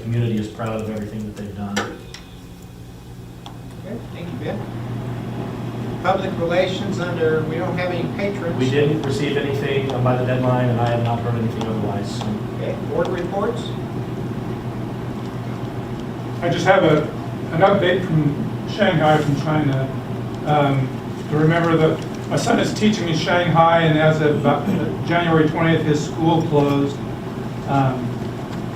community is proud of everything that they've done. Okay, thank you, Ben. Public relations we don't have any patrons. We didn't receive anything by the deadline, and I have not heard anything otherwise. So. Okay, board reports. I just have an update from Shanghai, from China. To remember that my son is teaching in Shanghai, and as of January 20th, his school closed.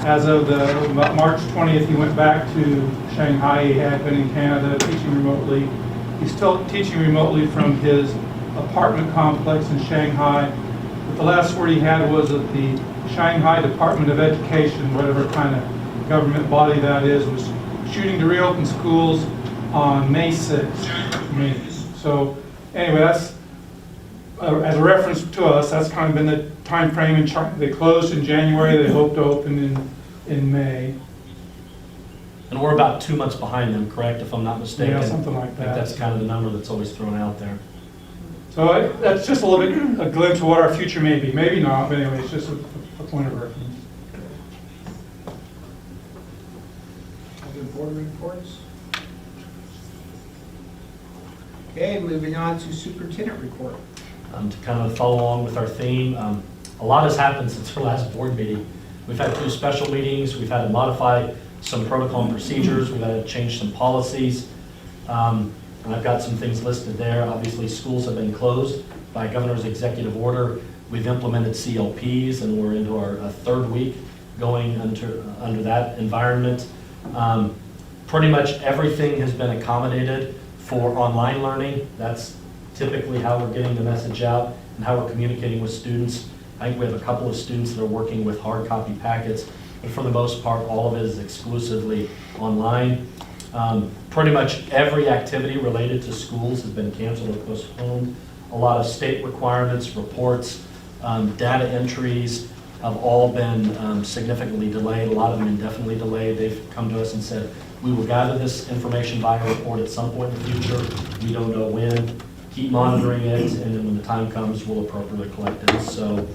As of March 20th, he went back to Shanghai. He had been in Canada teaching remotely. He's still teaching remotely from his apartment complex in Shanghai. But the last word he had was that the Shanghai Department of Education, whatever kind of government body that is, was shooting to reopen schools on May 6th. So anyway, that's as a reference to us, that's kind of been the time frame in China. They closed in January, they hope to open in May. And we're about 2 months behind them, correct, if I'm not mistaken? Yeah, something like I think that. that's kind of the number that's always thrown out there. So that's just a little bit a glimpse of what our future may be. Maybe not, but anyway, it's just a point of reference. Other board reports. Okay, moving on to superintendent report. To kind of follow along with our theme, a lot has happened since our last board meeting. We've had 2 special meetings, we've had to modify some protocol and procedures, we've had to change some policies, and I've got some things listed there. Obviously, schools have been closed by governor's executive order. We've implemented CLPs, and we're into our 3rd week going under that environment. Pretty much everything has been accommodated for online learning. That's typically how we're getting the message out and how we're communicating with students. I think we have a couple of students that are working with hard copy packets, but for the most part, all of it is exclusively online. Pretty much every activity related to schools has been canceled or postponed. A lot of state requirements, reports, data entries have all been significantly delayed, a lot of them indefinitely delayed. They've come to us and said, we will gather this information via report at some point in the future. We don't know when. Keep monitoring it, and then when the time comes, we'll appropriately collect it. So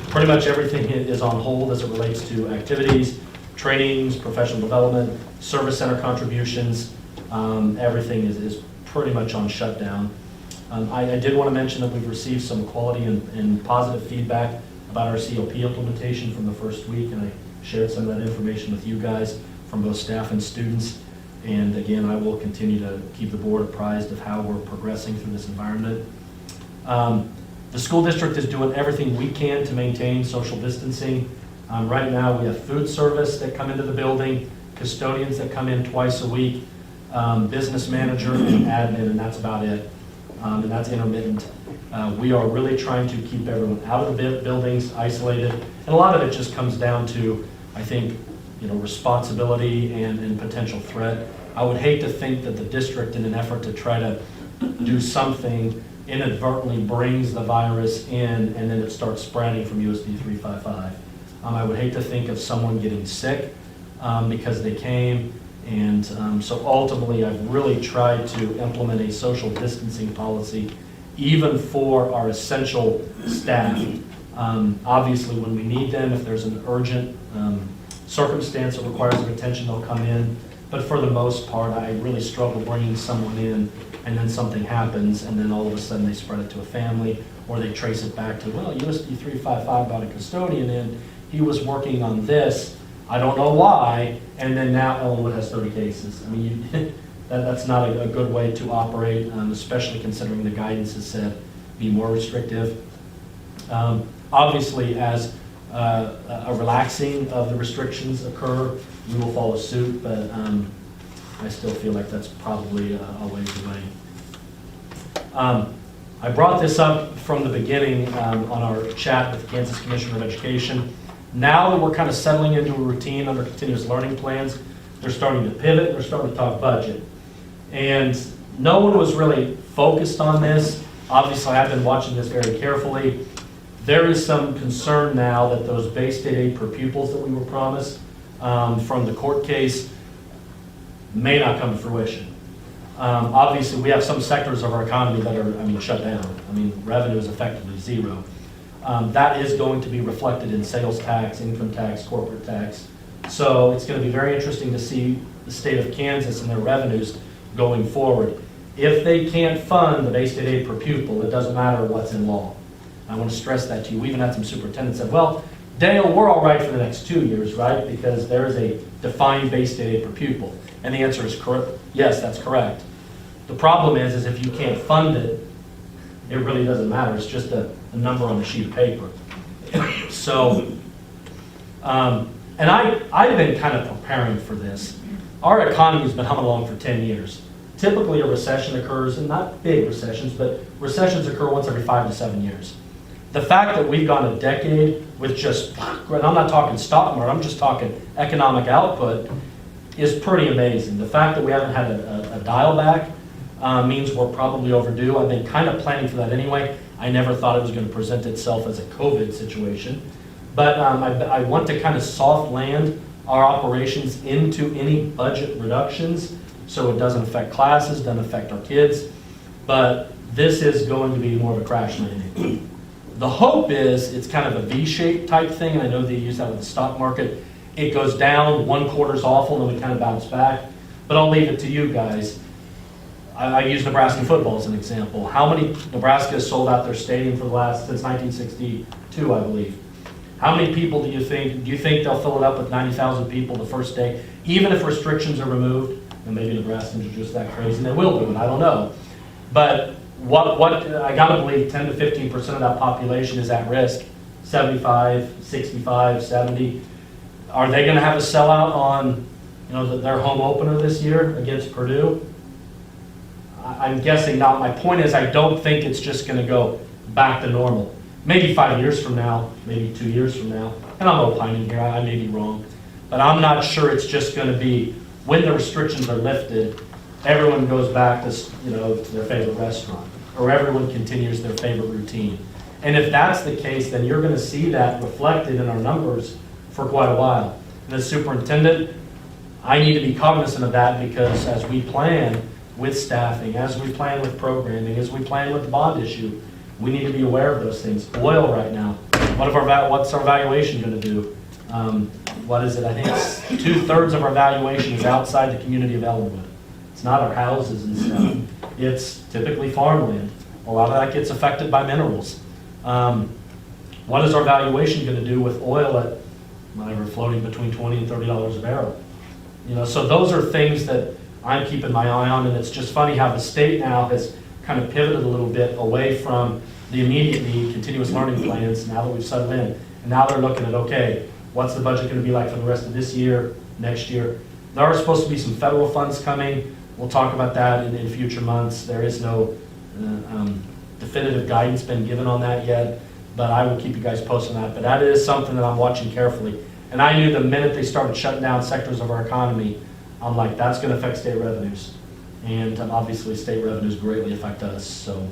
pretty much everything is on hold as it relates to activities, trainings, professional development, service center contributions. Everything is pretty much on shutdown. I did want to mention that we've received some quality and positive feedback about our COP implementation from the first week, and I shared some of that information with you guys from both staff and students. And again, I will continue to keep the board apprised of how we're progressing through this environment. The school district is doing everything we can to maintain social distancing. Right now, we have food service that come into the building, custodians that come in twice a week, business manager and admin, and that's about it. And that's intermittent. We are really trying to keep everyone out of the buildings, isolated, and a lot of it just comes down to, I think, responsibility and potential threat. I would hate to think that the district, in an effort to try to do something, inadvertently brings the virus in and then it starts spreading from USD 355. I would hate to think of someone getting sick because they came, and so ultimately I've really tried to implement a social distancing policy even for our essential staff. Obviously when we need them, if there's an urgent circumstance that requires their attention, they'll come in. But for the most part, I really struggle bringing someone in and then something happens and then all of a sudden they spread it to a family, or they trace it back to, well, USD 355 brought a custodian in, he was working on this, I don't know why, and then now Ellenwood has 30 cases. I mean, that's not a good way to operate, especially considering the guidance has said be more restrictive. Obviously, as a relaxing of the restrictions occur, we will follow suit, but I still feel like that's probably a ways away. I brought this up from the beginning on our chat with the Kansas Commissioner of Education. Now that we're kind of settling into a routine under continuous learning plans, they're starting to pivot, they're starting to talk budget. And no one was really focused on this. Obviously, I've been watching this very carefully. There is some concern now that those base state aid per pupils that we were promised from the court case may not come to fruition. Obviously, we have some sectors of our economy that are, shut down. Revenue is effectively zero. That is going to be reflected in sales tax, income tax, corporate tax. So it's going to be very interesting to see the state of Kansas and their revenues going forward. If they can't fund the Bay State aid per pupil, it doesn't matter what's in law. I want to stress that to you. We even had some superintendents say, well, Dale, we're all right for the next 2 years, right? Because there is a defined Bay State aid per pupil. And the answer is correct. Yes, that's correct. The problem is if you can't fund it, it really doesn't matter. It's just a number on a sheet of paper. So, and I've been kind of preparing for this. Our economy has been humming along for 10 years. Typically a recession occurs, and not big recessions, but recessions occur once every 5 to 7 years. The fact that we've gone a decade with just, and I'm not talking stock market, I'm just talking economic output, is pretty amazing. The fact that we haven't had a dial back means we're probably overdue. I've been kind of planning for that anyway. I never thought it was going to present itself as a COVID situation. But I want to kind of soft land our operations into any budget reductions so it doesn't affect classes, doesn't affect our kids. But this is going to be more of a crash landing. The hope is it's kind of a V-shaped type thing, and I know they use that with the stock market. It goes down, one quarter's awful, and then we kind of bounce back. But I'll leave it to you guys. I use Nebraska football as an example. How many Nebraska has sold out their stadium for the last, since 1962, I believe. How many people do you think they'll fill it up with 90,000 people the first day, even if restrictions are removed? And maybe Nebraskans are just that crazy, and they will do it, I don't know. But what I gotta believe 10 to 15% of that population is at risk, 75, 65, 70. Are they gonna have a sellout on their home opener this year against Purdue? I'm guessing not. My point is I don't think it's just going to go back to normal. Maybe 5 years from now, maybe 2 years from now, and I'm opining here, I may be wrong, but I'm not sure it's just going to be when the restrictions are lifted, everyone goes back to their favorite restaurant, or everyone continues their favorite routine. And if that's the case, then you're going to see that reflected in our numbers for quite a while. And as superintendent, I need to be cognizant of that because as we plan with staffing, as we plan with programming, as we plan with the bond issue, we need to be aware of those things. Oil right now, what's our valuation going to do? What is it? I think it's 2/3 of our valuation is outside the community of Ellenwood. It's not our houses and stuff. It's typically farmland. A lot of that gets affected by minerals. What is our valuation going to do with oil at whatever, floating between $20 and $30 a barrel? So those are things that I'm keeping my eye on, and it's just funny how the state now has kind of pivoted a little bit away from the immediate need, continuous learning plans, now that we've settled in. And now they're looking at, okay, what's the budget going to be like for the rest of this year, next year? There are supposed to be some federal funds coming. We'll talk about that in future months. There is no definitive guidance been given on that yet, but I will keep you guys posted on that. But that is something that I'm watching carefully. And I knew the minute they started shutting down sectors of our economy, I'm like, that's going to affect state revenues. And obviously state revenues greatly affect us. So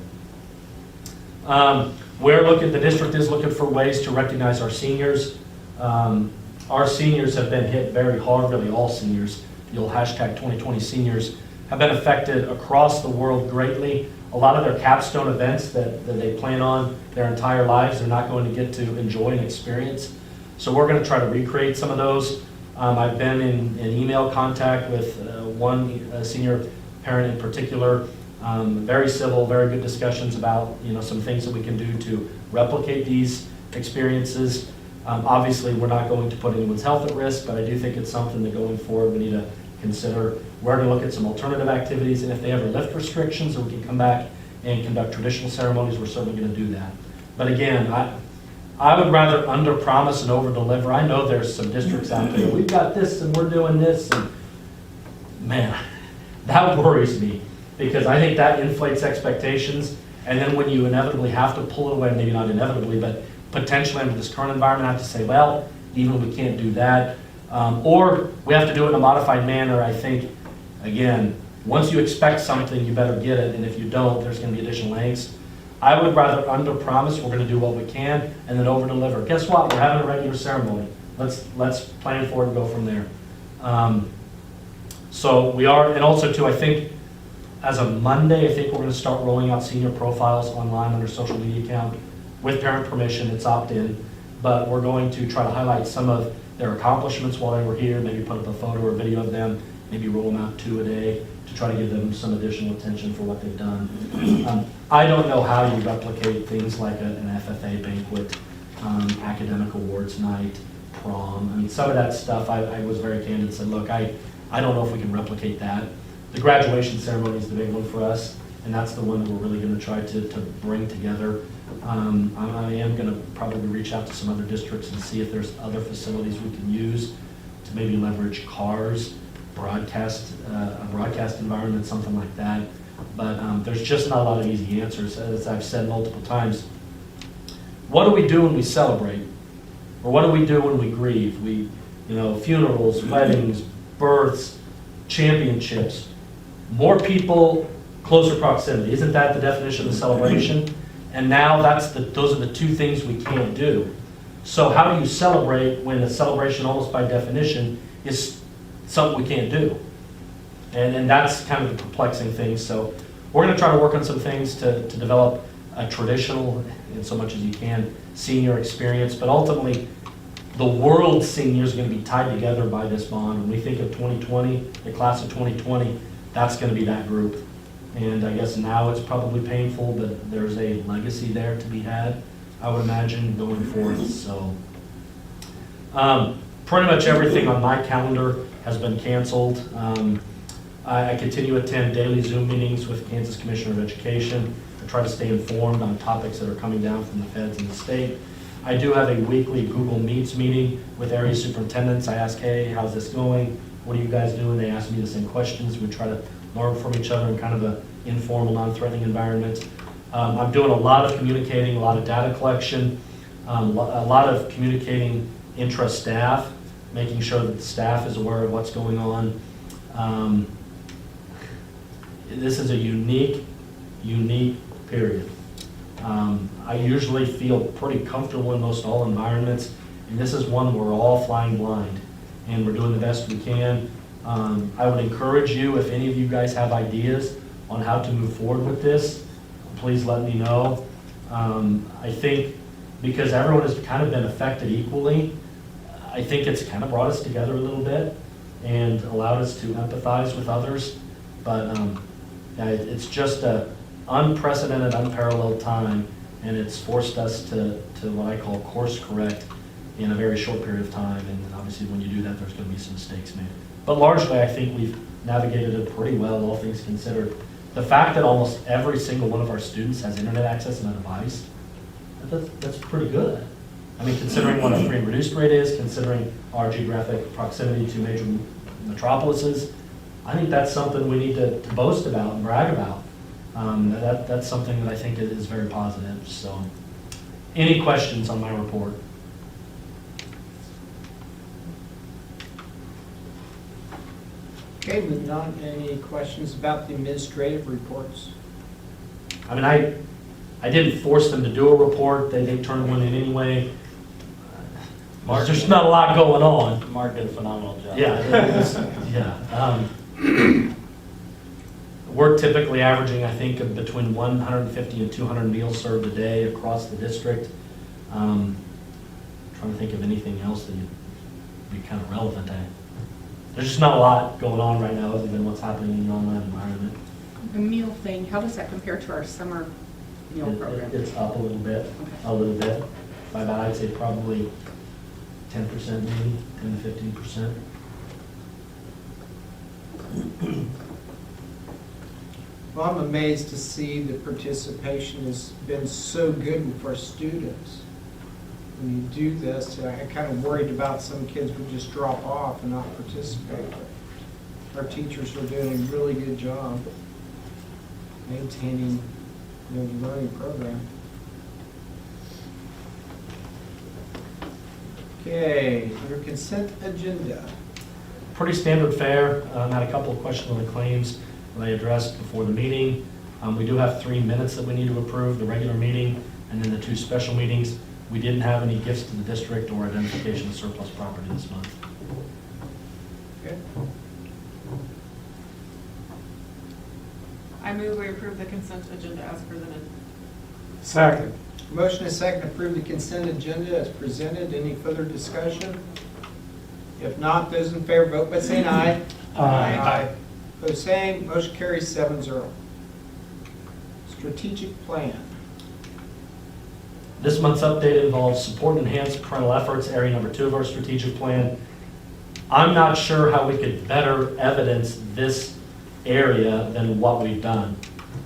the district is looking for ways to recognize our seniors. Our seniors have been hit very hard, really all seniors. The old hashtag 2020 seniors have been affected across the world greatly. A lot of their capstone events that they plan on their entire lives, they're not going to get to enjoy and experience. So we're going to try to recreate some of those. I've been in email contact with one senior parent in particular. Very civil, very good discussions about some things that we can do to replicate these experiences. Obviously, we're not going to put anyone's health at risk, but I do think it's something that going forward we need to consider. We're going to look at some alternative activities, and if they ever lift restrictions and we can come back and conduct traditional ceremonies, we're certainly going to do that. But again, I would rather under-promise and over-deliver. I know there's some districts out there, we've got this and we're doing this, and man, that worries me because I think that inflates expectations, and then when you inevitably have to pull it away, maybe not inevitably, but potentially under this current environment, I have to say, well, even if we can't do that, or we have to do it in a modified manner. I think, again, once you expect something, you better get it, and if you don't, there's going to be additional angst. I would rather under-promise, we're going to do what we can, and then over-deliver. Guess what? We're having a regular ceremony. Let's plan for it and go from there. So we are, and also too, I think, as of Monday, I think we're going to start rolling out senior profiles online on our social media account. With parent permission, it's opt-in, but we're going to try to highlight some of their accomplishments while they were here, maybe put up a photo or video of them, maybe roll them out 2 a day to try to give them some additional attention for what they've done. I don't know how you replicate things like an FFA banquet, academic awards night, prom. I mean, some of that stuff, I was very candid and said, look, I don't know if we can replicate that. The graduation ceremony is the big one for us, and that's the one that we're really going to try to bring together. I am going to probably reach out to some other districts and see if there's other facilities we can use to maybe leverage cars, a broadcast environment, something like that. But there's just not a lot of easy answers. As I've said multiple times, what do we do when we celebrate? Or what do we do when we grieve? Funerals, weddings, births, championships. More people, closer proximity. Isn't that the definition of the celebration? And now those are the two things we can't do. So how do you celebrate when a celebration, almost by definition, is something we can't do? And that's kind of the perplexing thing. So we're going to try to work on some things to develop a traditional, in so much as you can, senior experience. But ultimately, the world senior is going to be tied together by this bond. When we think of 2020, the class of 2020, that's going to be that group. And I guess now it's probably painful, but there's a legacy there to be had, I would imagine, going forward. So pretty much everything on my calendar has been canceled. I continue to attend daily Zoom meetings with Kansas Commissioner of Education to try to stay informed on topics that are coming down from the feds and the state. I do have a weekly Google Meets meeting with area superintendents. I ask, hey, how's this going? What are you guys doing? They ask me the same questions. We try to learn from each other in kind of an informal, non-threatening environment. I'm doing a lot of communicating, a lot of data collection, a lot of communicating intra-staff, making sure that the staff is aware of what's going on. This is a unique period. I usually feel pretty comfortable in most all environments, and this is one where we're all flying blind, and we're doing the best we can. I would encourage you, if any of you guys have ideas on how to move forward with this, please let me know. I think because everyone has kind of been affected equally, I think it's kind of brought us together a little bit and allowed us to empathize with others. But it's just an unprecedented, unparalleled time, and it's forced us to what I call course correct in a very short period of time. And obviously when you do that, there's going to be some mistakes made. But largely, I think we've navigated it pretty well, all things considered. The fact that almost every single one of our students has internet access and a device, that's pretty good. I mean, considering what our free and reduced rate is, considering our geographic proximity to major metropolises, I think that's something we need to boast about and brag about. That's something that I think is very positive. So, any questions on my report? Okay, moving on, any questions about the administrative reports? I mean, I didn't force them to do a report. They turned one in anyway. There's just not a lot going on. Mark did a phenomenal job. Yeah. We're typically averaging, I think, of between 150 and 200 meals served a day across the district. Trying to think of anything else that would be kind of relevant. There's just not a lot going on right now other than what's happening in the online environment. The meal thing, how does that compare to our summer meal program? It's up a little bit, by about, I'd say probably 10% maybe, 10 to 15%. Well, I'm amazed to see the participation has been so good with our students. When you do this, I kind of worried about some kids would just drop off and not participate. Our teachers are doing a really good job maintaining the learning program. Okay, under consent agenda. Pretty standard fare. Had a couple of questions on the claims that I addressed before the meeting. We do have 3 minutes that we need to approve, the regular meeting and then the 2 special meetings. We didn't have any gifts to the district or identification of surplus property this month. Okay. I move we approve the consent agenda as presented. Second. Motion is second to approve the consent agenda as presented. Any further discussion? If not, those in favor, vote by saying aye. Aye. Opposed, same. Motion carries 7-0. Strategic plan. This month's update involves support and enhance parental efforts, area number 2 of our strategic plan. I'm not sure how we could better evidence this area than what we've done.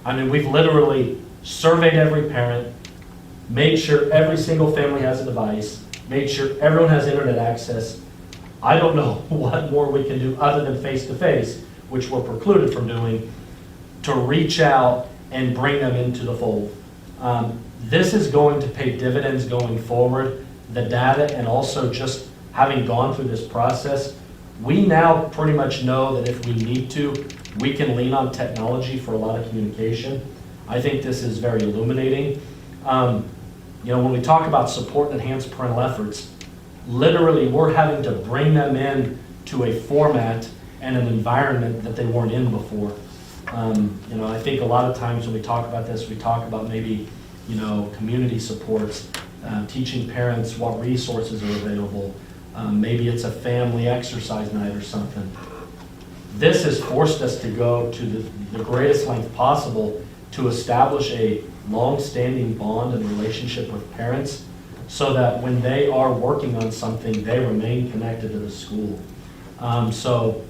I mean, we've literally surveyed every parent, made sure every single family has a device, made sure everyone has internet access. I don't know what more we can do other than face-to-face, which we're precluded from doing, to reach out and bring them into the fold. This is going to pay dividends going forward, the data, and also just having gone through this process. We now pretty much know that if we need to, we can lean on technology for a lot of communication. I think this is very illuminating. When we talk about support and enhanced parental efforts, literally we're having to bring them in to a format and an environment that they weren't in before. I think a lot of times when we talk about this, we talk about maybe, community supports, teaching parents what resources are available. Maybe it's a family exercise night or something. This has forced us to go to the greatest length possible to establish a long-standing bond and relationship with parents so that when they are working on something, they remain connected to the school. So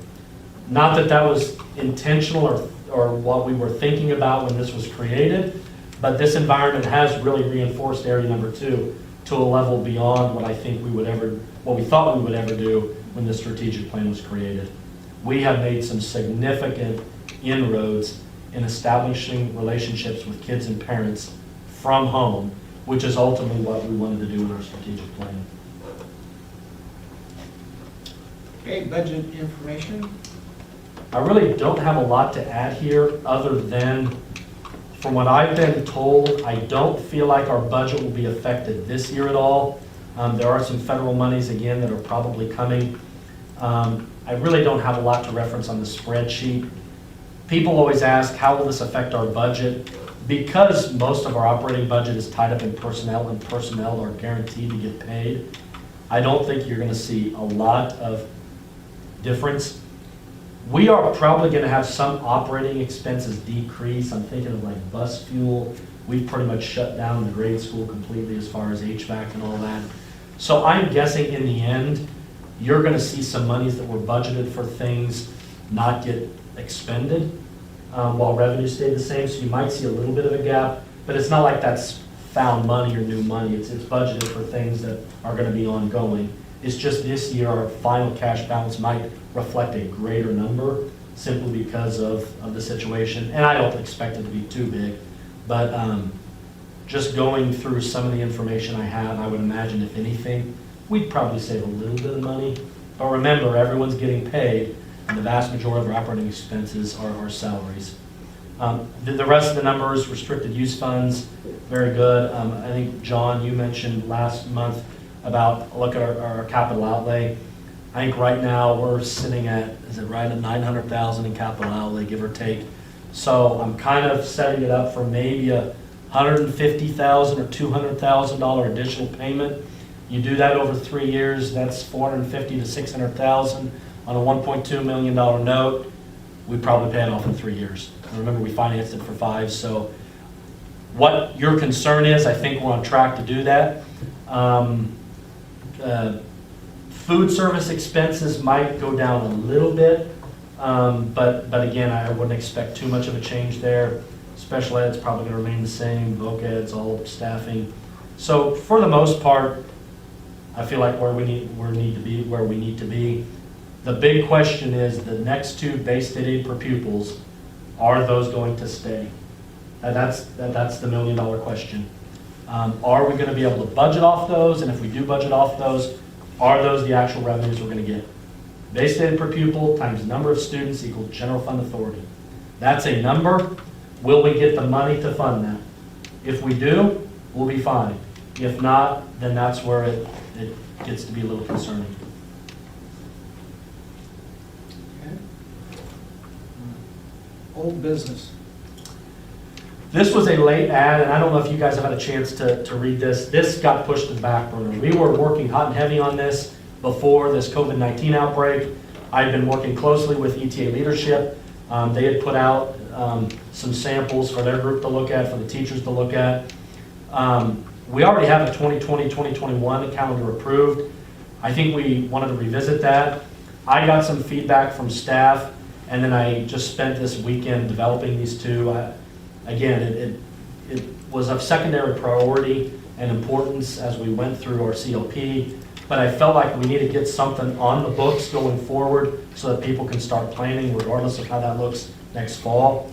not that that was intentional or what we were thinking about when this was created, but this environment has really reinforced area number 2 to a level beyond what I think what we thought we would ever do when the strategic plan was created. We have made some significant inroads in establishing relationships with kids and parents from home, which is ultimately what we wanted to do with our strategic plan. Okay, budget information. I really don't have a lot to add here other than, from what I've been told, I don't feel like our budget will be affected this year at all. There are some federal monies, again, that are probably coming. I really don't have a lot to reference on the spreadsheet. People always ask, how will this affect our budget? Because most of our operating budget is tied up in personnel, and personnel are guaranteed to get paid, I don't think you're going to see a lot of difference. We are probably going to have some operating expenses decrease. I'm thinking of like bus fuel. We've pretty much shut down the grade school completely as far as HVAC and all that. So I'm guessing in the end, you're going to see some monies that were budgeted for things not get expended while revenues stay the same. So you might see a little bit of a gap, but it's not like that's found money or new money. It's budgeted for things that are going to be ongoing. It's just this year our final cash balance might reflect a greater number simply because of the situation. And I don't expect it to be too big, but just going through some of the information I have, I would imagine if anything, we'd probably save a little bit of money. But remember, everyone's getting paid, and the vast majority of our operating expenses are salaries. The rest of the numbers, restricted use funds, very good. I think, John, you mentioned last month about look at our capital outlay. I think right now we're sitting at, is it right at 900,000 in capital outlay, give or take. So I'm kind of setting it up for maybe a $150,000 or $200,000 additional payment. You do that over 3 years, that's $450,000 to $600,000 on a $1.2 million note. We probably pay it off in 3 years. And remember, we financed it for 5. So what your concern is, I think we're on track to do that. Food service expenses might go down a little bit, but again, I wouldn't expect too much of a change there. Special ed's probably going to remain the same, voc ed's all staffing. So for the most part, I feel like where we need to be. The big question is the next 2 base state aid per pupils, are those going to stay? That's the $1 million question. Are we going to be able to budget off those? And if we do budget off those, are those the actual revenues we're going to get? Base state aid per pupil times number of students equals general fund authority. That's a number. Will we get the money to fund that? If we do, we'll be fine. If not, then that's where it gets to be a little concerning. Okay. Old business. This was a late ad, and I don't know if you guys have had a chance to read this. This got pushed to the back burner. We were working hot and heavy on this. before this COVID-19 outbreak. I've been working closely with ETA leadership. They had put out some samples for their group to look at, for the teachers to look at. We already have a 2020-2021 calendar approved. I think we wanted to revisit that. I got some feedback from staff, and then I just spent this weekend developing these two. Again, it was of secondary priority and importance as we went through our CLP, but I felt like we need to get something on the books going forward so that people can start planning regardless of how that looks next fall.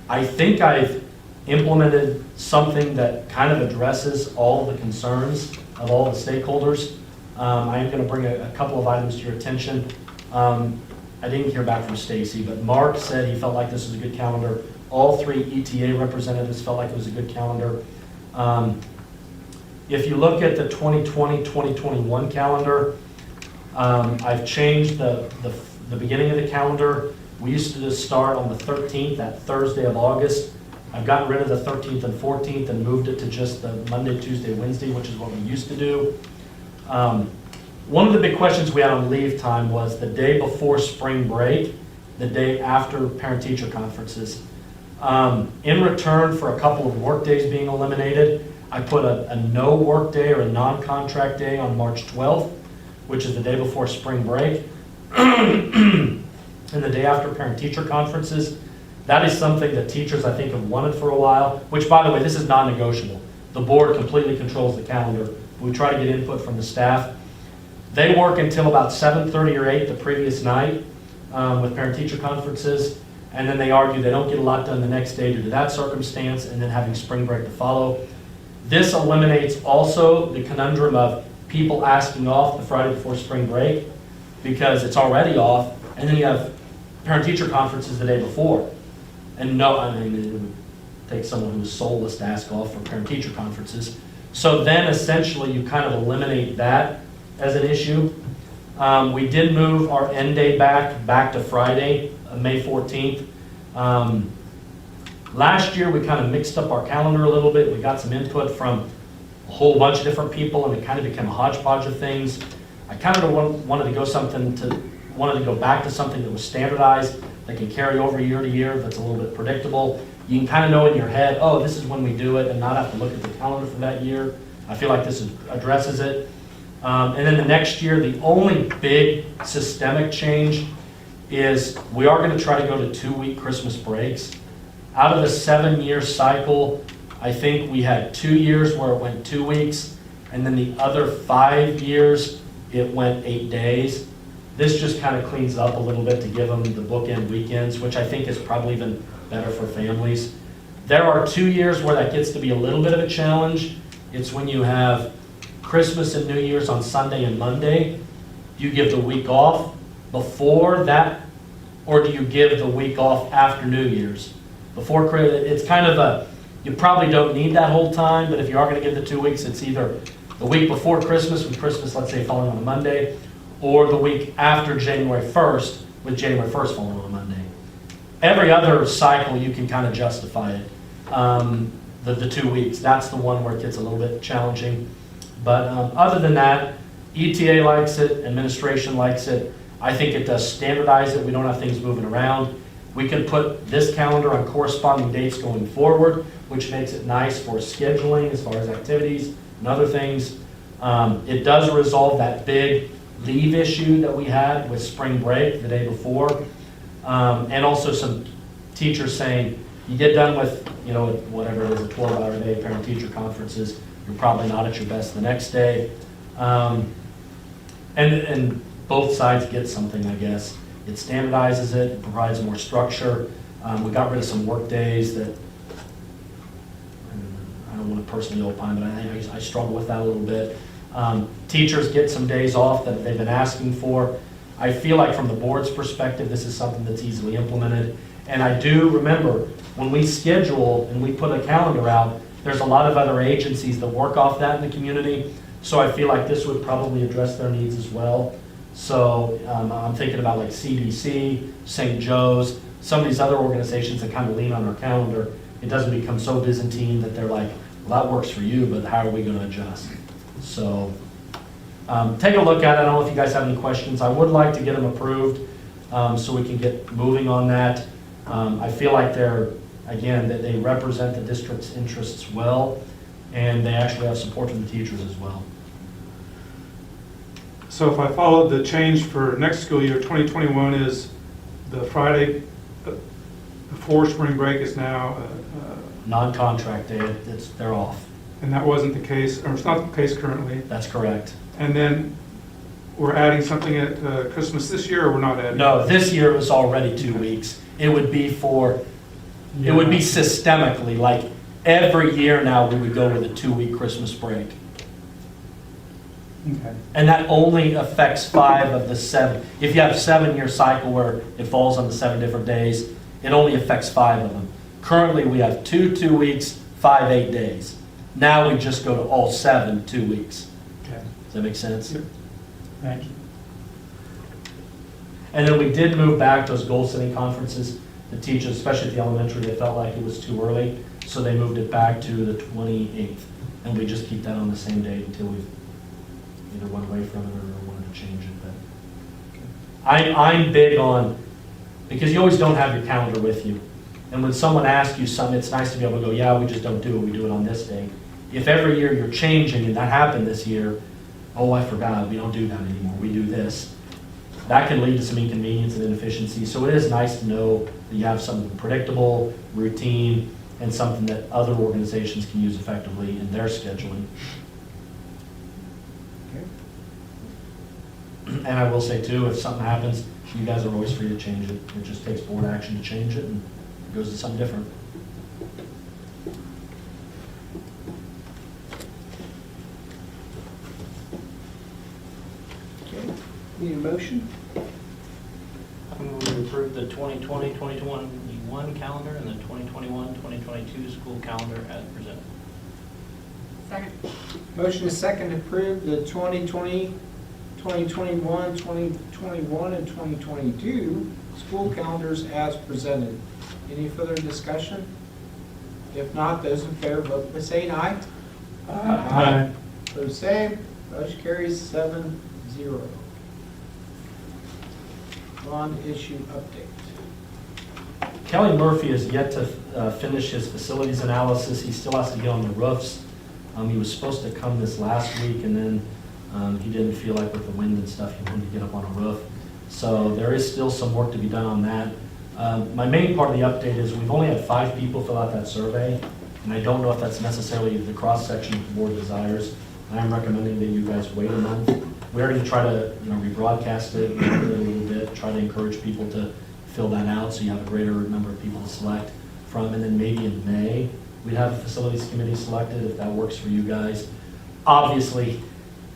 I think I've implemented something that kind of addresses all the concerns of all the stakeholders. I am going to bring a couple of items to your attention. I didn't hear back from Stacy, but Mark said he felt like this was a good calendar. All 3 ETA representatives felt like it was a good calendar. If you look at the 2020-2021 calendar, I've changed the beginning of the calendar. We used to just start on the 13th, that Thursday of August. I've gotten rid of the 13th and 14th and moved it to just the Monday, Tuesday, Wednesday, which is what we used to do. One of the big questions we had on leave time was the day before spring break, the day after parent-teacher conferences. In return for a couple of work days being eliminated, I put a no work day or a non-contract day on March 12th, which is the day before spring break, and the day after parent-teacher conferences. That is something that teachers, I think, have wanted for a while, which, by the way, this is non-negotiable. The board completely controls the calendar. We try to get input from the staff. They work until about 7:30 or 8 the previous night with parent-teacher conferences, and then they argue they don't get a lot done the next day due to that circumstance, and then having spring break to follow. This eliminates also the conundrum of people asking off the Friday before spring break because it's already off, and then you have parent-teacher conferences the day before. And no, I mean, it would take someone who's soulless to ask off for parent-teacher conferences. So then essentially you kind of eliminate that as an issue. We did move our end day back to Friday, May 14th. Last year we kind of mixed up our calendar a little bit. We got some input from a whole bunch of different people, and it kind of became a hodgepodge of things. I kind of wanted to go back to something that was standardized, that can carry over year to year, that's a little bit predictable. You can kind of know in your head, oh, this is when we do it, and not have to look at the calendar for that year. I feel like this addresses it. And then the next year, the only big systemic change is we are going to try to go to 2-week Christmas breaks. Out of the 7-year cycle, I think we had 2 years where it went 2 weeks, and then the other 5 years, it went 8 days. This just kind of cleans it up a little bit to give them the bookend weekends, which I think is probably even better for families. There are 2 years where that gets to be a little bit of a challenge. It's when you have Christmas and New Year's on Sunday and Monday. Do you give the week off before that, or do you give the week off after New Year's? Before Christmas, it's kind of you probably don't need that whole time, but if you are going to give the 2 weeks, it's either the week before Christmas, with Christmas, let's say, falling on a Monday, or the week after January 1st, with January 1st falling on a Monday. Every other cycle, you can kind of justify it. The 2 weeks, that's the one where it gets a little bit challenging. But other than that, ETA likes it, administration likes it. I think it does standardize it. We don't have things moving around. We can put this calendar on corresponding dates going forward, which makes it nice for scheduling as far as activities and other things. It does resolve that big leave issue that we had with spring break the day before. And also some teachers saying, you get done with, whatever it is, a 12-hour day parent-teacher conferences, you're probably not at your best the next day. And both sides get something, I guess. It standardizes it, it provides more structure. We got rid of some work days that, I don't want to personally opine, but I struggle with that a little bit. Teachers get some days off that they've been asking for. I feel like from the board's perspective, this is something that's easily implemented. And I do remember, when we schedule and we put a calendar out, there's a lot of other agencies that work off that in the community. So I feel like this would probably address their needs as well. So I'm thinking about like CDC, St. Joe's, some of these other organizations that kind of lean on our calendar. It doesn't become so Byzantine that they're like, well, that works for you, but how are we going to adjust? So Take a look at it. I don't know if you guys have any questions. I would like to get them approved so we can get moving on that. I feel like that they represent the district's interests well, and they actually have support from the teachers as well. So if I followed the change for next school year, 2021 is the Friday before spring break is now, Non-contract day, they're off. and that wasn't the case, or it's not the case currently. That's correct. And then we're adding something at Christmas this year, or we're not adding? No, this year is already 2 weeks. It would be systemically, like every year now we would go with a 2-week Christmas break. Okay. And that only affects 5 of the 7. If you have a 7-year cycle where it falls on the 7 different days, it only affects 5 of them. Currently, we have 2 weeks, 5 8 days. Now we just go to all 7 2 weeks. Okay. Does that make sense? Yep. Thank you. And then we did move back those goal-setting conferences. The teachers, especially at the elementary, they felt like it was too early, so they moved it back to the 28th. And we just keep that on the same date until we've either went away from it or wanted to change it. But I'm big on, because you always don't have your calendar with you. And when someone asks you something, it's nice to be able to go, yeah, we just don't do it, we do it on this day. If every year you're changing, and that happened this year, oh, I forgot, we don't do that anymore, we do this. That can lead to some inconvenience and inefficiency. So it is nice to know that you have something predictable, routine, and something that other organizations can use effectively in their scheduling. And I will say too, if something happens, you guys are always free to change it. It just takes board action to change it, and it goes to something different. Okay, need a motion? I move to approve the 2020-2021 calendar and the 2021-2022 school calendar as presented. Second. Motion is second to approve the 2020, 2021, 2021, and 2022 school calendars as presented. Any further discussion? If not, those in favor vote by saying aye. Aye. Opposed, same. Motion carries 7-0. Bond issue update. Kelly Murphy has yet to finish his facilities analysis. He still has to get on the roofs. He was supposed to come this last week, and then he didn't feel like with the wind and stuff, he wanted to get up on a roof. So there is still some work to be done on that. My main part of the update is we've only had 5 people fill out that survey, and I don't know if that's necessarily the cross-section the board desires. I am recommending that you guys wait a month. We're going to try to rebroadcast it a little bit, try to encourage people to fill that out so you have a greater number of people to select from, and then maybe in May, we'd have a facilities committee selected if that works for you guys. Obviously,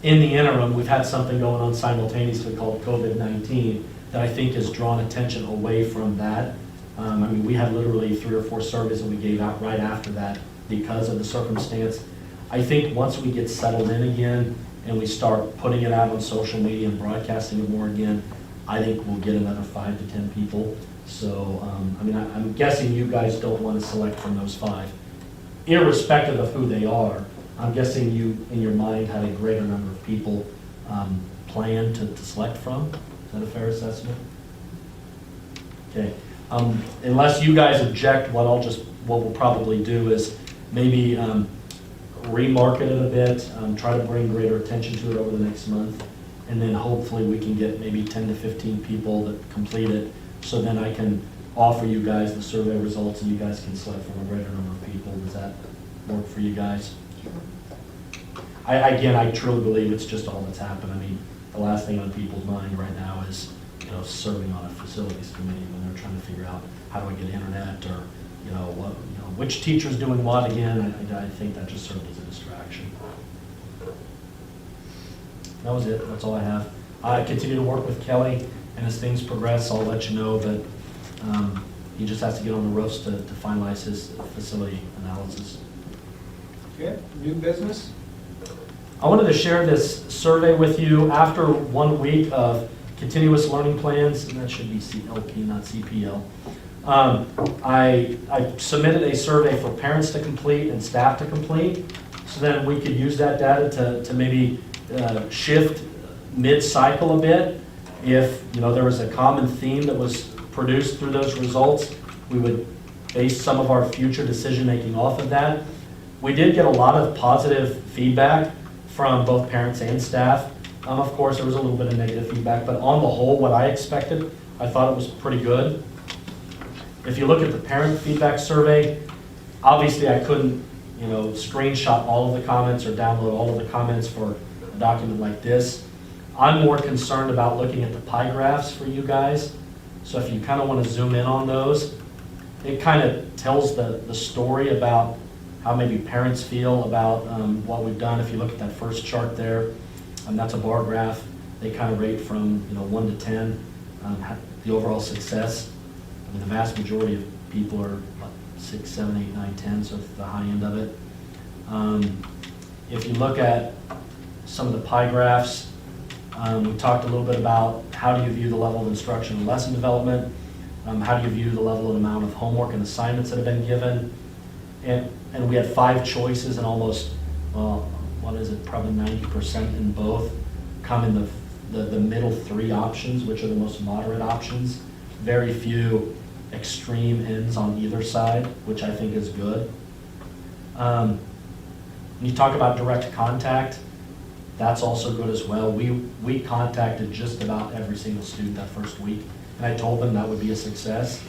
in the interim, we've had something going on simultaneously called COVID-19 that I think has drawn attention away from that. I mean, we had literally 3 or 4 surveys that we gave out right after that because of the circumstance. I think once we get settled in again and we start putting it out on social media and broadcasting it more again, I think we'll get another 5 to 10 people. So, I mean, I'm guessing you guys don't want to select from those 5. Irrespective of who they are, I'm guessing you, in your mind, had a greater number of people planned to select from. Is that a fair assessment? Okay. Unless you guys object, what we'll probably do is maybe remarket it a bit, try to bring greater attention to it over the next month, and then hopefully we can get maybe 10 to 15 people that complete it, so then I can offer you guys the survey results and you guys can select from a greater number of people. Does that work for you guys? I truly believe it's just all that's happened. I mean, the last thing on people's mind right now is, serving on a facilities committee when they're trying to figure out how do I get internet, or, which teacher's doing what again. I think that just served as a distraction. That was it. That's all I have. I continue to work with Kelly, and as things progress, I'll let you know, but he just has to get on the roofs to finalize his facility analysis. Okay, new business? I wanted to share this survey with you after 1 week of continuous learning plans, and that should be CLP, not CPL. I submitted a survey for parents to complete and staff to complete, so then we could use that data to maybe shift mid-cycle a bit. If, there was a common theme that was produced through those results, we would base some of our future decision-making off of that. We did get a lot of positive feedback from both parents and staff. Of course, there was a little bit of negative feedback, but on the whole, what I expected, I thought it was pretty good. If you look at the parent feedback survey, obviously I couldn't, screenshot all of the comments or download all of the comments for a document like this. I'm more concerned about looking at the pie graphs for you guys. So if you kind of want to zoom in on those, it kind of tells the story about how maybe parents feel about what we've done. If you look at that first chart there, that's a bar graph. They kind of rate from 1 to 10, the overall success. I mean, the vast majority of people are 6, 7, 8, 9, 10, so it's the high end of it. If you look at some of the pie graphs, we talked a little bit about how do you view the level of instruction and lesson development, how do you view the level and amount of homework and assignments that have been given, and we had 5 choices and almost, probably 90% in both come in the middle 3 options, which are the most moderate options. Very few extreme ends on either side, which I think is good. When you talk about direct contact, that's also good as well. We contacted just about every single student that first week, and I told them that would be a success.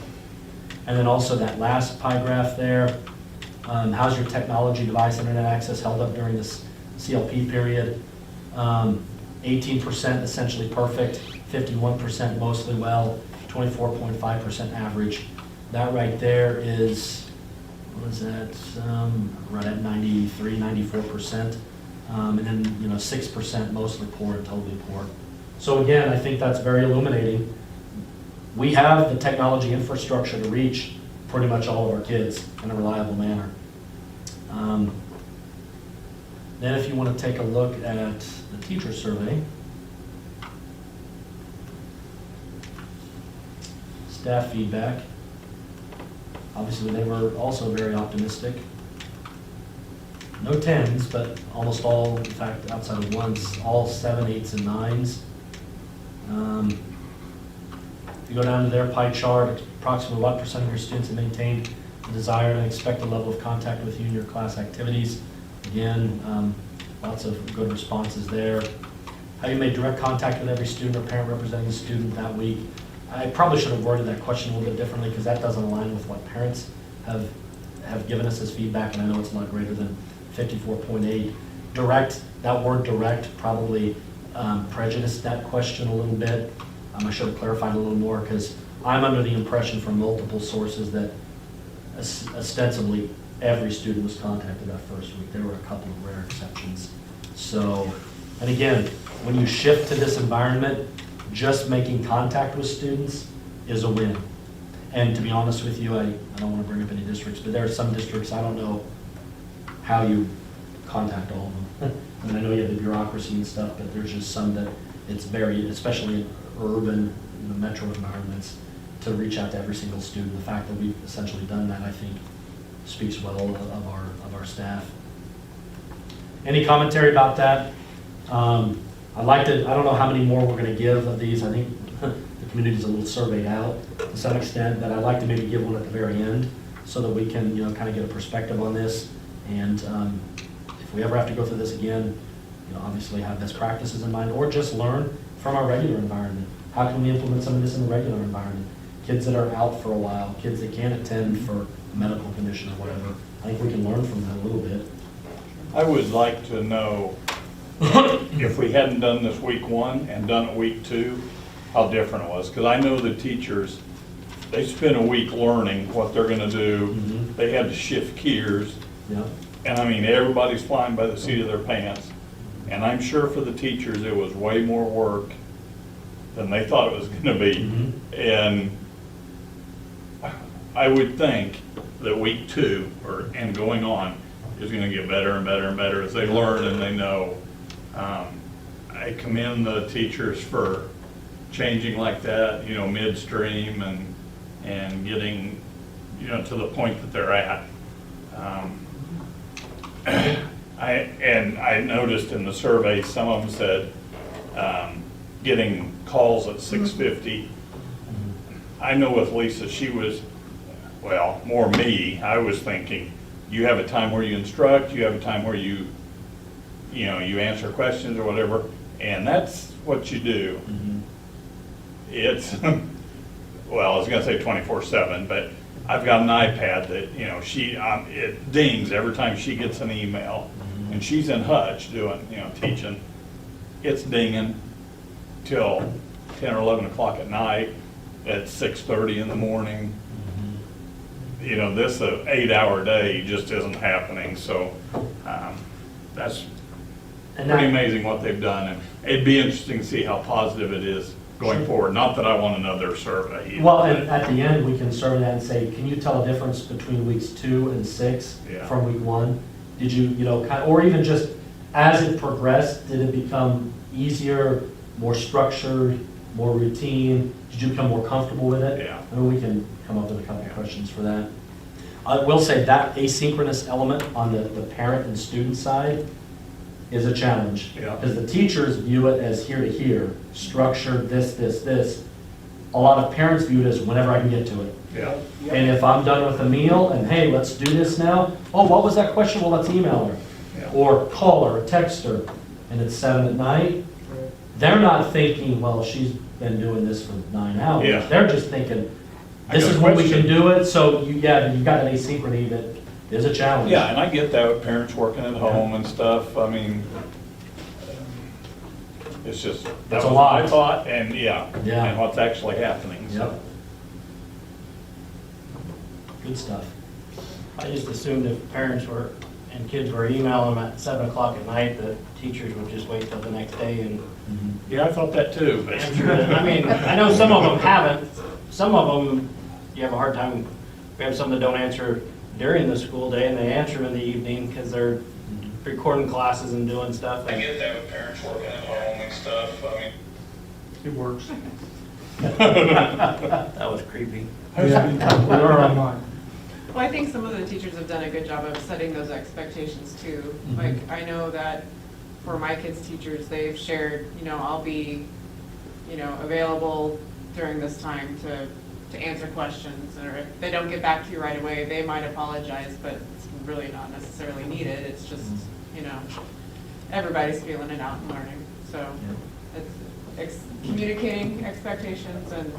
And then also that last pie graph there, how's your technology device internet access held up during this CLP period? 18% essentially perfect, 51% mostly well, 24.5% average. That right there is, right at 93, 94%. And then, 6% mostly poor and totally poor. So again, I think that's very illuminating. We have the technology infrastructure to reach pretty much all of our kids in a reliable manner. Then if you want to take a look at the teacher survey, staff feedback, obviously they were also very optimistic. No 10s, but almost all, in fact, outside of ones, all 7, 8s, and 9s. If you go down to their pie chart, approximately what % of your students have maintained the desired and expected level of contact with you in your class activities. Again, lots of good responses there. How you made direct contact with every student or parent representing the student that week. I probably should have worded that question a little bit differently because that doesn't align with what parents have given us as feedback, and I know it's a lot greater than 54.8. Direct, that word direct probably prejudiced that question a little bit. I should have clarified a little more because I'm under the impression from multiple sources that ostensibly every student was contacted that first week. There were a couple of rare exceptions. So, and again, when you shift to this environment, just making contact with students is a win. And to be honest with you, I don't want to bring up any districts, but there are some districts, I don't know how you contact all of them. I mean, I know you have the bureaucracy and stuff, but there's just some that it's very, especially in urban, metro environments, to reach out to every single student. The fact that we've essentially done that, I think, speaks well of our staff. Any commentary about that? I'd like to, I don't know how many more we're going to give of these. I think the community's a little surveyed out to some extent, but I'd like to maybe give one at the very end so that we can, kind of get a perspective on this. And if we ever have to go through this again, obviously have best practices in mind, or just learn from our regular environment. How can we implement some of this in the regular environment? Kids that are out for a while, kids that can't attend for a medical condition or whatever. I think we can learn from that a little bit. I would like to know if we hadn't done this week 1 and done it week 2, how different it was. Because I know the teachers, they spent a week learning what they're going to do. Mhm. They had to shift gears. Yeah. And I mean, everybody's flying by the seat of their pants. And I'm sure for the teachers, it was way more work than they thought it was going to be. Mhm. And I would think that week 2 and going on is going to get better and better and better as they learn and they know. I commend the teachers for changing like that, midstream and getting, to the point that they're at. And I noticed in the survey, some of them said, getting calls at 6:50. I know with Lisa, she was, well, more me, I was thinking, you have a time where you instruct, you have a time where you answer questions or whatever, and that's what you do. It's, well, I was gonna say 24/7, but I've got an iPad that, it dings every time she gets an email, and she's in Hutch doing, teaching. It's dinging till 10 or 11 o'clock at night, at 6:30 in the morning. This 8-hour day just isn't happening, so that's And pretty that- amazing what they've done, and it'd be interesting to see how positive it is going forward. Not that I want another survey. Well, and at the end, we can survey that and say, can you tell a difference between weeks 2 and 6 Yeah. from week 1? Did you, or even just as it progressed, did it become easier, more structured, more routine? Did you become more comfortable with it? Yeah. I mean, we can come up with a couple of questions for that. I will say that asynchronous element on the parent and student side is a challenge. Yeah. Because the teachers view it as here to here, structured, this. A lot of parents view it as whenever I can get to it. Yeah. And if I'm done with a meal and, hey, let's do this now, oh, what was that question? Well, let's email her. Yeah. Or call her, or text her, and it's 7 at night. They're not thinking, well, she's been doing this for 9 hours. Yeah. They're just thinking, I this got is a when we question. can do it, so you've got that asynchrony that is a challenge. Yeah, and I get that with parents working at home and stuff. I mean, it's just, that That's was a what lot. I thought, and yeah, Yeah. and what's actually happening, so. Yep. Good stuff. I just assumed if parents were, and kids were emailing them at 7 o'clock at night, that teachers would just wait till the next day and Yeah, I thought that too, but. answer it. I mean, I know some of them haven't. Some of them, you have a hard time. We have some that don't answer during the school day, and they answer in the evening because they're recording classes and doing stuff. I get that with parents working at home and stuff, I mean. It works. That was creepy. Yeah, we are online. Well, I think some of the teachers have done a good job of setting those expectations too. Like, I know that for my kids' teachers, they've shared, I'll be, available during this time to answer questions, or if they don't get back to you right away, they might apologize, but it's really not necessarily needed. It's just, everybody's feeling it out and learning. So it's communicating expectations and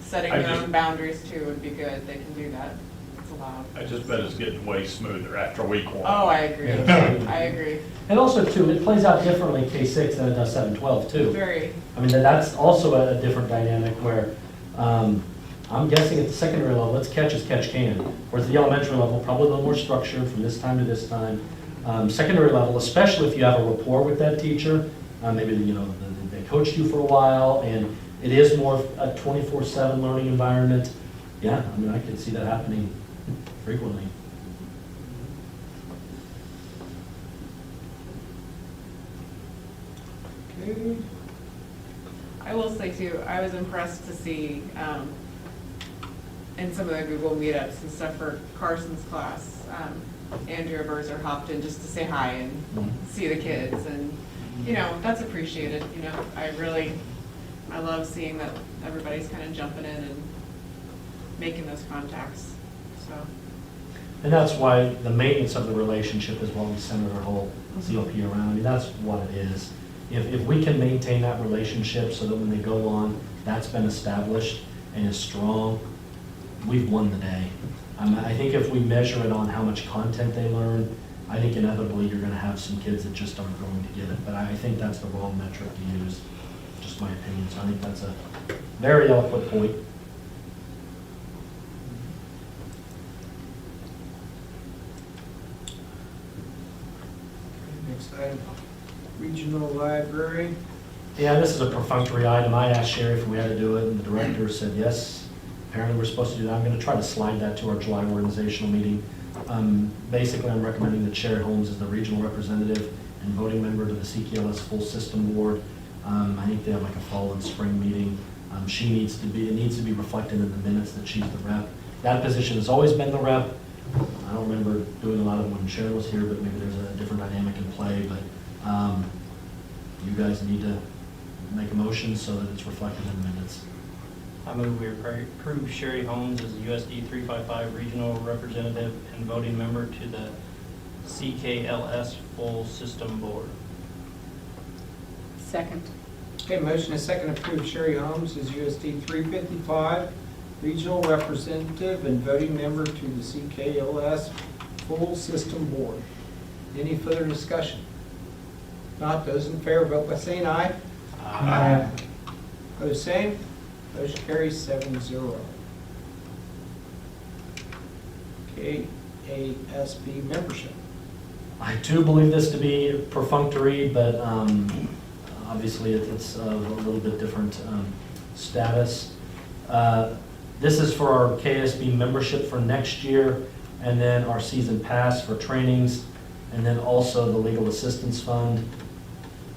setting I their just- own boundaries too would be good. They can do that. It's allowed. I just bet it's getting way smoother after week 1. Oh, I agree. Yeah. I agree. And also, too, it plays out differently K-6 than it does 7-12, too. Very. I mean, that's also a different dynamic where, I'm guessing at the secondary level, it's catch as catch can. Whereas the elementary level, probably a little more structured from this time to this time. Secondary level, especially if you have a rapport with that teacher, maybe, they coached you for a while, and it is more a 24/7 learning environment. Yeah, I mean, I could see that happening frequently. Okay. I will say too, I was impressed to see, in some of the Google meetups and stuff for Carson's class, Andrea Berzer hopped in just to say hi and see the kids, and, that's appreciated, I love seeing that everybody's kind of jumping in and making those contacts, so. And that's why the maintenance of the relationship is what we center our whole COP around. I mean, that's what it is. If we can maintain that relationship so that when they go on, that's been established and is strong, we've won the day. I think if we measure it on how much content they learn, I think inevitably you're going to have some kids that just aren't going to get it. But I think that's the wrong metric to use, just my opinion. So I think that's a very eloquent point. Next item, regional library. Yeah, this is a perfunctory item. I asked Sherry if we had to do it, and the director said yes. Apparently, we're supposed to do that. I'm going to try to slide that to our July organizational meeting. Basically, I'm recommending that Sherry Holmes is the regional representative and voting member to the CKLS Full System Board. I think they have like a fall and spring meeting. It needs to be reflected in the minutes that she's the rep. That position has always been the rep. I don't remember doing a lot of them when Sharon was here, but maybe there's a different dynamic in play, but you guys need to make a motion so that it's reflected in the minutes. I move we approve Sherry Holmes as a USD 355 regional representative and voting member to the CKLS Full System Board. Second. Okay, motion is second to approve Sherry Holmes as USD 355 regional representative and voting member to the CKLS Full System Board. Any further discussion? Not, those in favor, vote by saying aye. Aye. Opposed, same. Motion carries 7-0. KASB membership. I do believe this to be perfunctory, but obviously it's a little bit different status. This is for our KSB membership for next year, and then our season pass for trainings, and then also the legal assistance fund.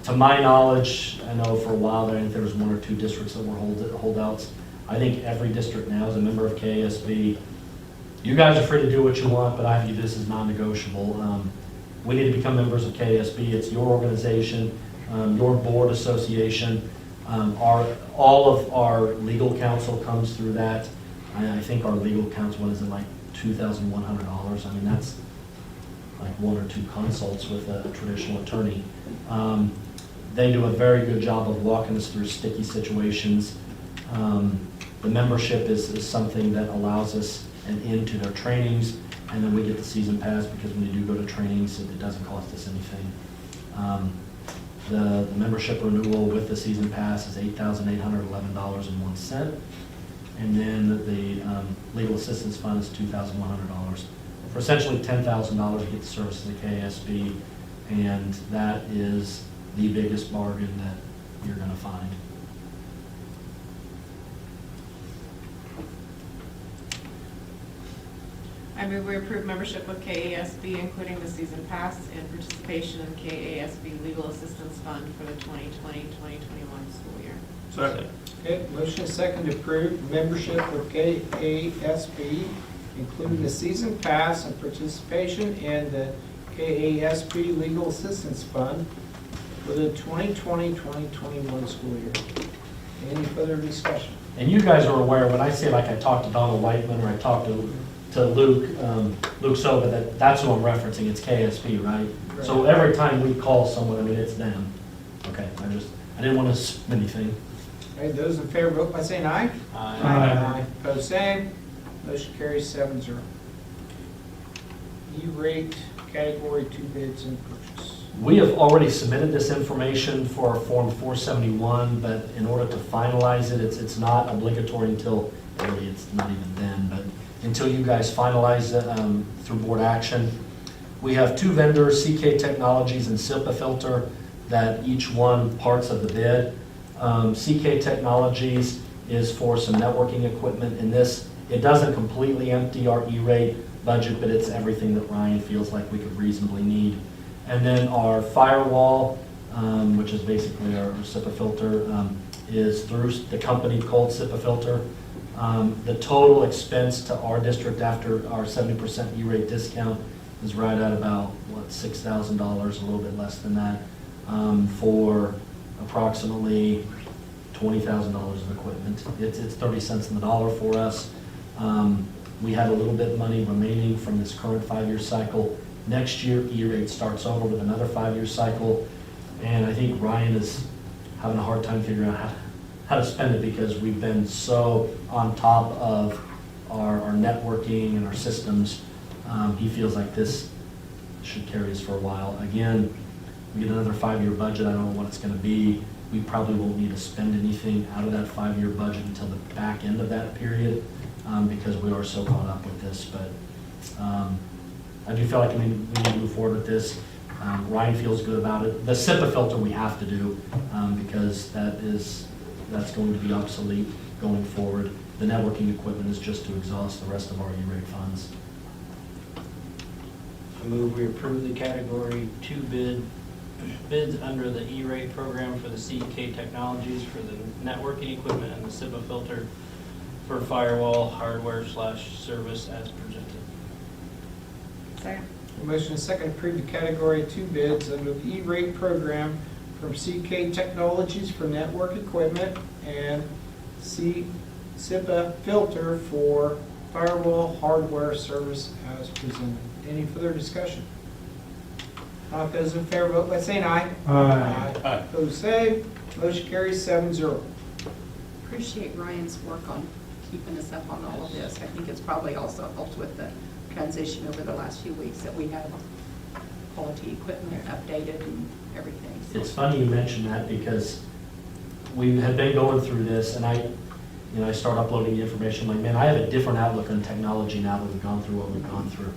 To my knowledge, I know for a while there, I think there was 1 or 2 districts that were holdouts. I think every district now is a member of KSB. You guys are free to do what you want, but I view this as non-negotiable. We need to become members of KSB. It's your organization, your board association. All of our legal counsel comes through that. I think our legal counsel, what is it, like $2,100? I mean, that's like 1 or 2 consults with a traditional attorney. They do a very good job of walking us through sticky situations. The membership is something that allows us an in to their trainings, and then we get the season pass because when you do go to trainings, it doesn't cost us anything. The membership renewal with the season pass is $8,811.01, and then the legal assistance fund is $2,100. For essentially $10,000, you get the services of KSB, and that is the biggest bargain that you're going to find. I move we approve membership with KASB, including the season pass and participation in KASB Legal Assistance Fund for the 2020-2021 school year. Second. Okay, motion is second to approve membership with KASB, including the season pass and participation in the KASB Legal Assistance Fund for the 2020-2021 school year. Any further discussion? And you guys are aware, when I say like I talked to Donald Whiteman or I talked to Luke Soba, that's who I'm referencing, it's KSB, right? So every time we call someone, I mean, it's them. Okay, I didn't want to assume anything. Okay, those in favor, vote by saying aye. Aye. Opposed, same. Motion carries 7-0. E-rate category 2 bids and purchase. We have already submitted this information for our Form 471, but in order to finalize it, it's not obligatory until, really, it's not even then, but until you guys finalize it through board action. We have 2 vendors, CK Technologies and SIPA Filter, that each won parts of the bid. CK Technologies is for some networking equipment in this. It doesn't completely empty our E-rate budget, but it's everything that Ryan feels like we could reasonably need. And then our firewall, which is basically our SIPA filter, is through the company called SIPA Filter. The total expense to our district after our 70% E-rate discount is right at about, $6,000, a little bit less than that, for approximately $20,000 of equipment. It's 30 cents on the dollar for us. We have a little bit of money remaining from this current 5-year cycle. Next year, E-rate starts over with another 5-year cycle, and I think Ryan is having a hard time figuring out how to spend it because we've been so on top of our networking and our systems. He feels like this should carry us for a while. Again, we get another 5-year budget. I don't know what it's going to be. We probably won't need to spend anything out of that 5-year budget until the back end of that period because we are so caught up with this. But I do feel like we need to move forward with this. Ryan feels good about it. The SIPA filter we have to do because that's going to be obsolete going forward. The networking equipment is just to exhaust the rest of our E-rate funds. I move we approve the category 2 bids under the E-rate program for the CK Technologies for the networking equipment and the SIPA filter for firewall hardware / service as presented. Second. Motion is second to approve the Category 2 bids under the E-rate program from CK Technologies for network equipment and SIPA filter for firewall hardware service as presented. Any further discussion? Not those in favor, vote by saying aye. Aye. Aye. Opposed, same. Motion carries 7-0. Appreciate Ryan's work on keeping us up on all of this. I think it's probably also helped with the transition over the last few weeks that we have quality equipment updated and everything. So It's funny you mention that because we have been going through this and I start uploading the information, like, man, I have a different outlook on technology now that we've gone through what we've gone through.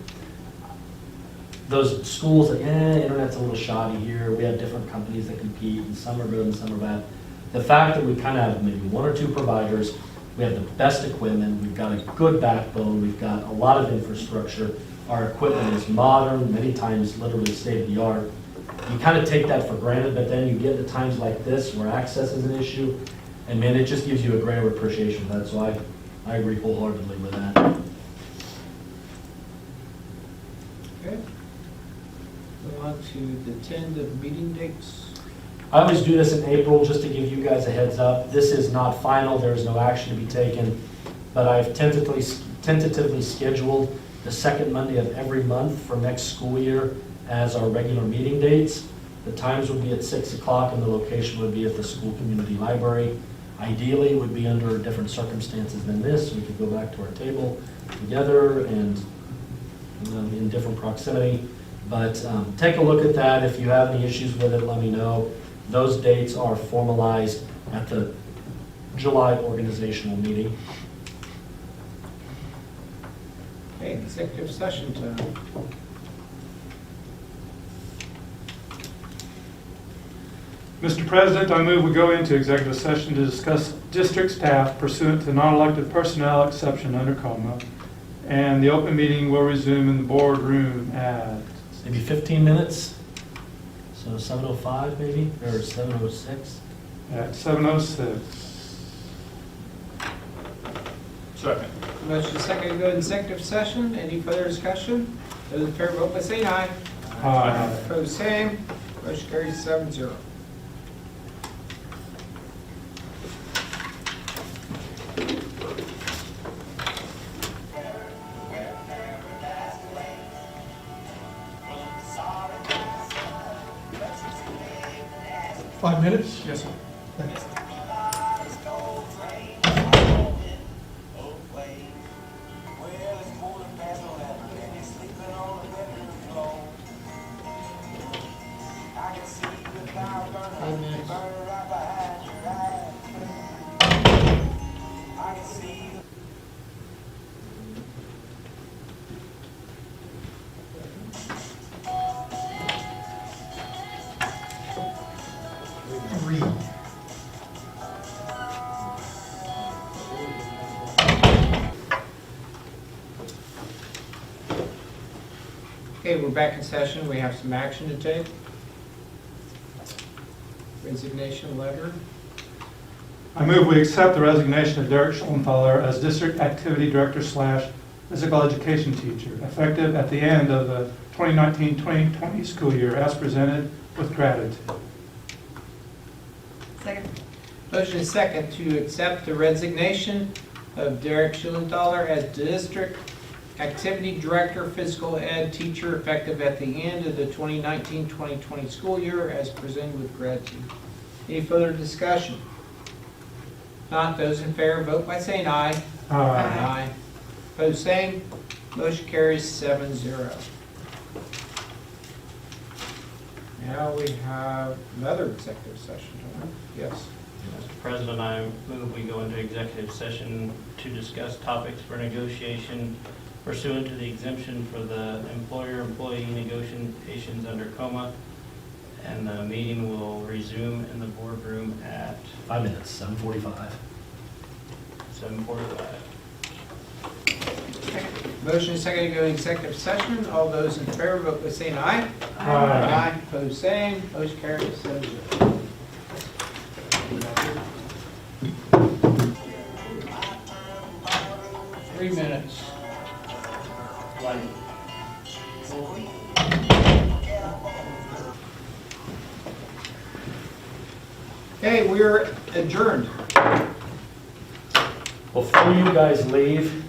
Those schools, like, internet's a little shoddy here, we have different companies that compete, and some are good and some are bad. The fact that we kind of have maybe one or two providers, we have the best equipment, we've got a good backbone, we've got a lot of infrastructure, our equipment is modern, many times literally state of the art. You kind of take that for granted, but then you get to times like this where access is an issue, and man, it just gives you a greater appreciation for that, so I agree wholeheartedly with that. Okay. Go on to the tentative meeting dates. I always do this in April, just to give you guys a heads up. This is not final, there is no action to be taken, but I've tentatively scheduled the second Monday of every month for next school year as our regular meeting dates. The times would be at 6 o'clock and the location would be at the school community library. Ideally, it would be under different circumstances than this. We could go back to our table together and in different proximity. But take a look at that. If you have any issues with it, let me know. Those dates are formalized at the July organizational meeting. Okay, executive session time. Mr. President, I move we go into executive session to discuss district staff pursuant to non-elected personnel exception under COMA, and the open meeting will resume in the boardroom at Maybe 15 minutes? So 7:05 maybe, or 7:06? 7:06. Second. Motion is second to go into executive session. Any further discussion? Those in favor, vote by saying aye. Aye. Opposed, same. Motion carries 7-0. Yes, sir. Okay, we're back in session. We have some action to take. Resignation letter. I move we accept the resignation of Derek Schulenthaler as District Activity Director / Physical Education Teacher, effective at the end of the 2019-2020 school year, as presented with gratitude. Second. Motion is second to accept the resignation of Derek Schulenthaler as District Activity Director, Physical Ed Teacher, effective at the end of the 2019-2020 school year, as presented with gratitude. Any further discussion? Not those in favor, vote by saying aye. Aye. Opposed, same. Motion carries 7-0. Now we have another executive session, don't we? Yes. Mr. President, I move we go into executive session to discuss topics for negotiation pursuant to the exemption for the employer-employee negotiations under COMA, and the meeting will resume in the boardroom at 5 minutes, 7:45. 7:45. Motion is second to go into executive session. All those in favor, vote by saying aye. Aye. Opposed, same. Motion carries 7-0. Minutes. Okay, we're adjourned. Before you guys leave,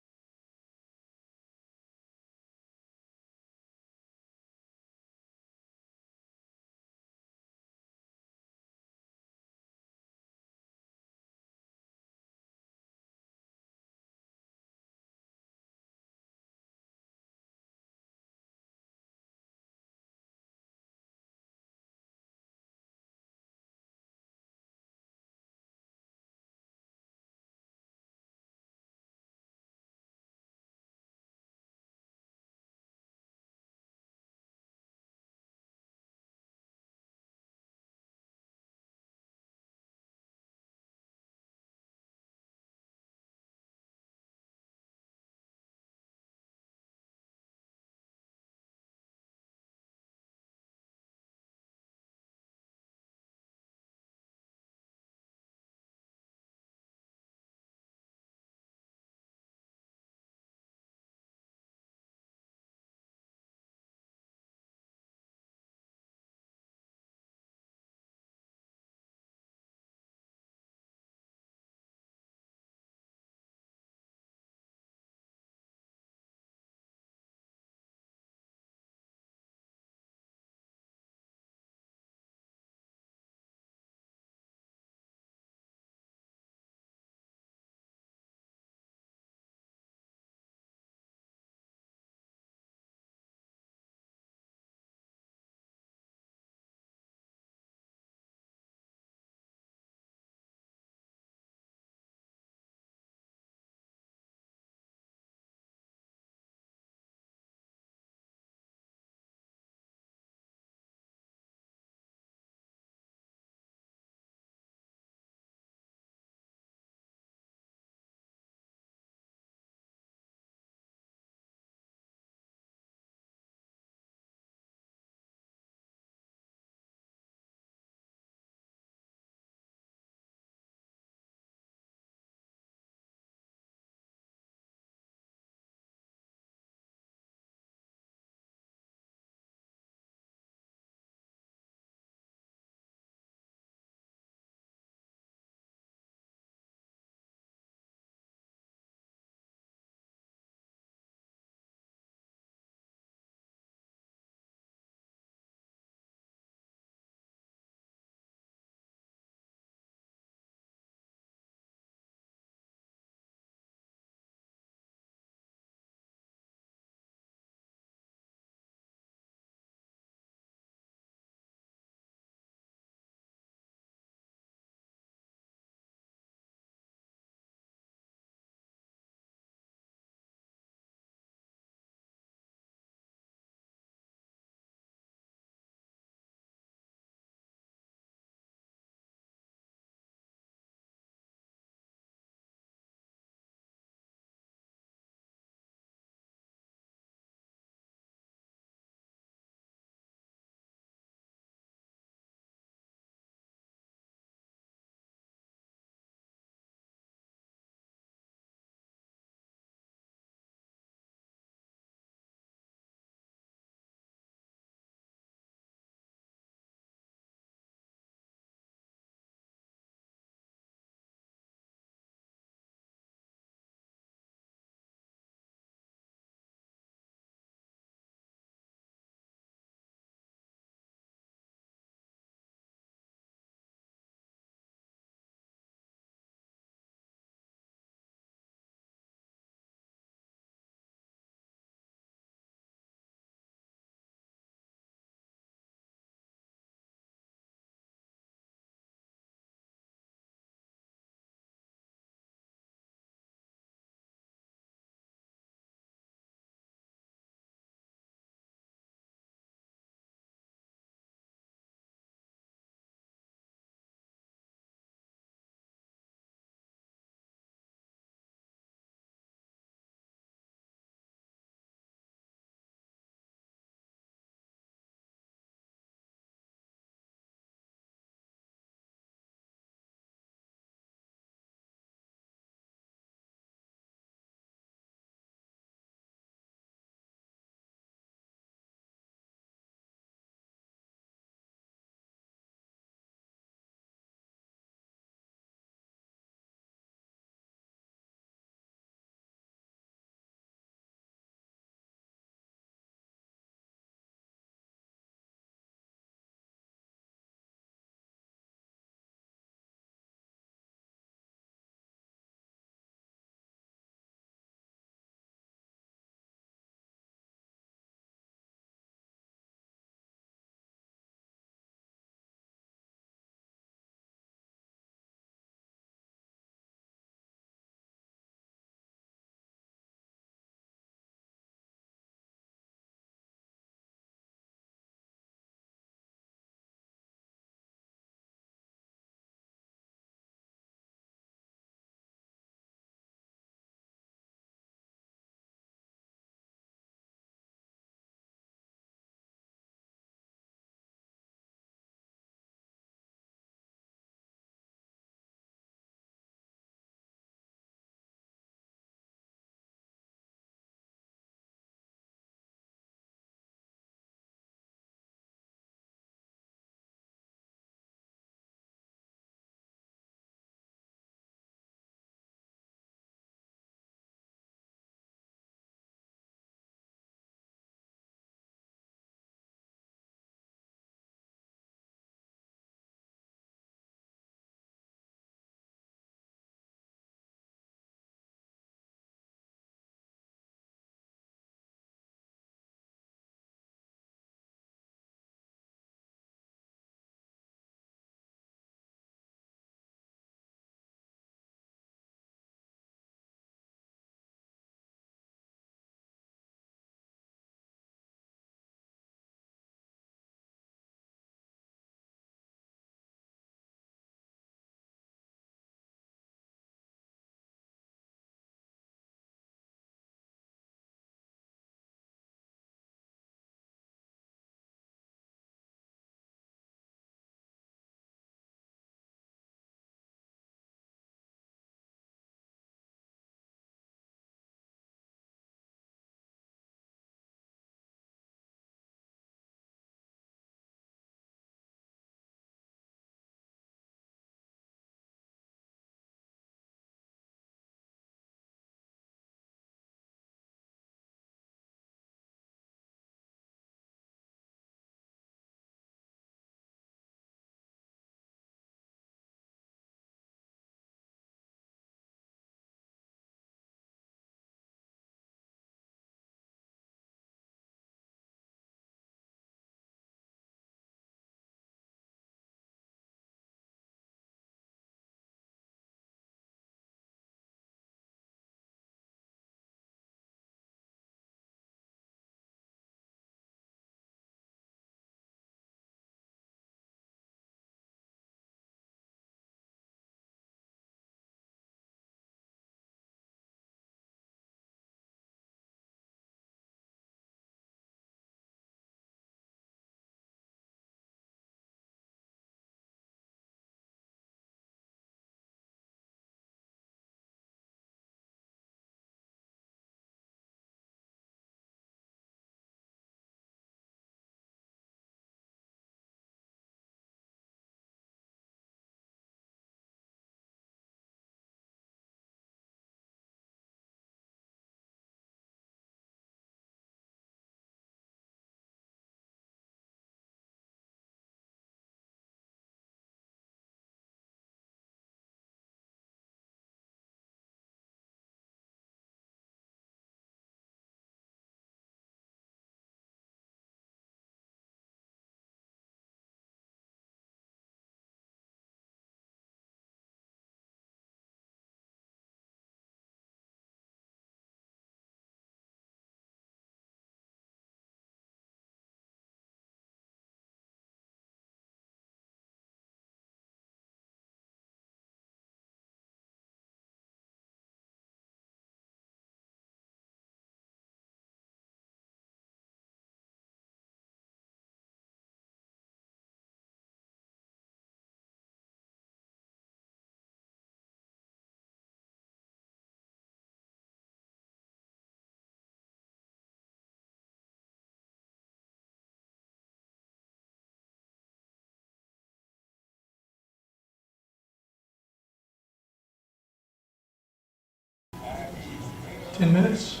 10 minutes?